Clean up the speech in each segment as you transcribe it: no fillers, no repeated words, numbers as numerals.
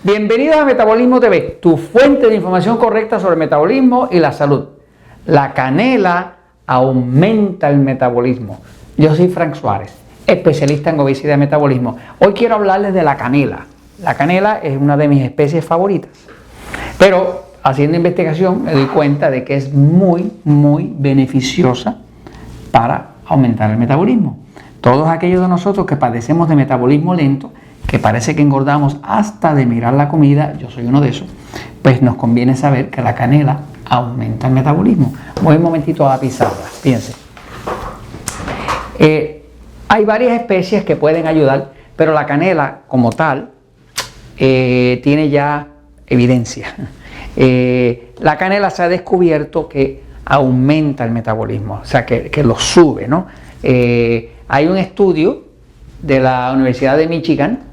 Bienvenidos a Metabolismo TV, tu fuente de información correcta sobre el metabolismo y la salud. La canela aumenta el metabolismo. Yo soy Frank Suárez, especialista en obesidad y metabolismo. Hoy quiero hablarles de la canela. La canela es una de mis especies favoritas, pero haciendo investigación me doy cuenta de que es muy beneficiosa para aumentar el metabolismo. Todos aquellos de nosotros que padecemos de metabolismo lento, que parece que engordamos hasta de mirar la comida, yo soy uno de esos, pues nos conviene saber que la canela aumenta el metabolismo. Voy un momentito a la pizarra, fíjense. Hay varias especies que pueden ayudar, pero la canela como tal tiene ya evidencia. La canela se ha descubierto que aumenta el metabolismo, o sea que lo sube, ¿no? Hay un estudio de la Universidad de Michigan,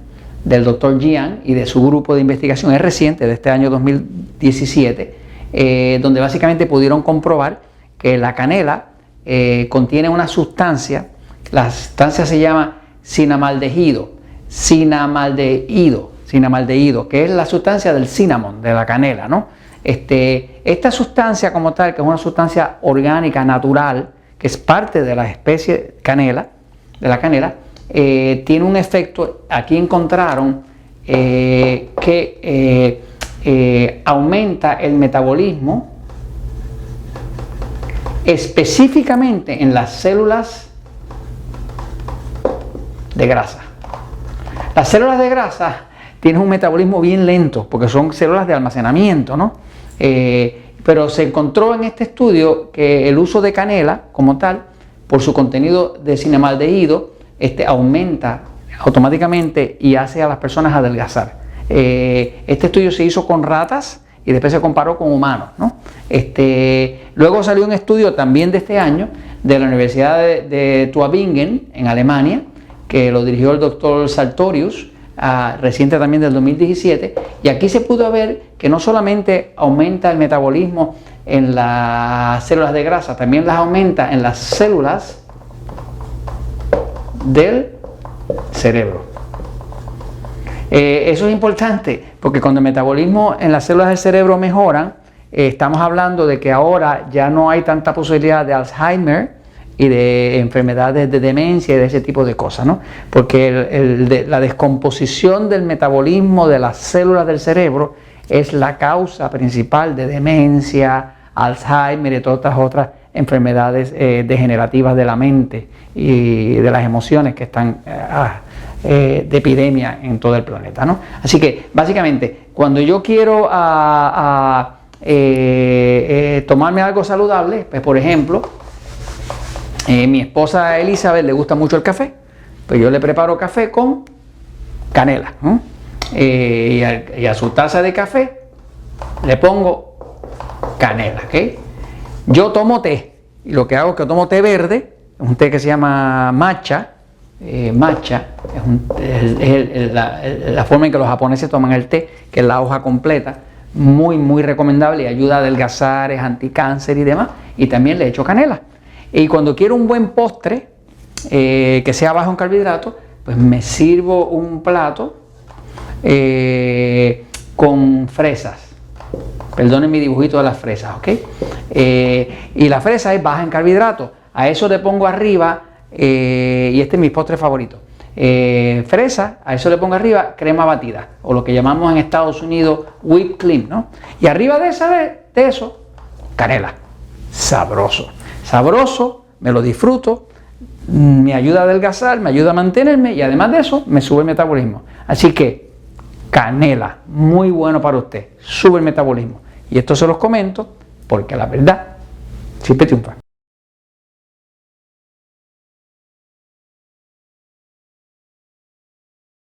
del Dr. Jian y de su grupo de investigación, es reciente, de este año 2017, donde básicamente pudieron comprobar que la canela contiene una sustancia, la sustancia se llama cinamaldehído, que es la sustancia del cinnamon, de la canela, ¿no? Esta sustancia como tal, que es una sustancia orgánica, natural, que es parte de la especie canela, de la canela, tiene un efecto. Aquí encontraron que aumenta el metabolismo específicamente en las células de grasa. Las células de grasa tienen un metabolismo bien lento porque son células de almacenamiento, ¿no? Pero se encontró en este estudio que el uso de canela como tal, por su contenido de cinamaldehído, aumenta automáticamente y hace a las personas adelgazar. Este estudio se hizo con ratas y después se comparó con humanos, ¿no? Luego salió un estudio también de este año de la Universidad de Tübingen en Alemania, que lo dirigió el doctor Sartorius, reciente también del 2017, y aquí se pudo ver que no solamente aumenta el metabolismo en las células de grasa, también las aumenta en las células del cerebro. Eso es importante porque cuando el metabolismo en las células del cerebro mejoran, estamos hablando de que ahora ya no hay tanta posibilidad de Alzheimer y de enfermedades de demencia y de ese tipo de cosas, ¿no? Porque la descomposición del metabolismo de las células del cerebro es la causa principal de demencia, Alzheimer y todas otras enfermedades degenerativas de la mente y de las emociones que están de epidemia en todo el planeta, ¿no? Así que básicamente cuando yo quiero tomarme algo saludable, pues por ejemplo, mi esposa Elizabeth le gusta mucho el café, pues yo le preparo café con canela, ¿no? Y a su taza de café le pongo canela, ¿ok? Yo tomo té, y lo que hago es que tomo té verde, un té que se llama matcha. Matcha es la forma en que los japoneses toman el té, que es la hoja completa, muy recomendable y ayuda a adelgazar, es anticáncer y demás, y también le echo canela. Y cuando quiero un buen postre, que sea bajo en carbohidratos, pues me sirvo un plato con fresas. Perdonen mi dibujito de las fresas, ¿ok? Y la fresa es baja en carbohidratos. A eso le pongo arriba, y este es mi postre favorito, fresa, a eso le pongo arriba crema batida, o lo que llamamos en Estados Unidos whipped cream, ¿no? Y arriba de eso, canela. Sabroso, me lo disfruto, me ayuda a adelgazar, me ayuda a mantenerme y además de eso me sube el metabolismo. Así que canela, muy bueno para usted, sube el metabolismo. Y esto se los comento porque la verdad siempre triunfa.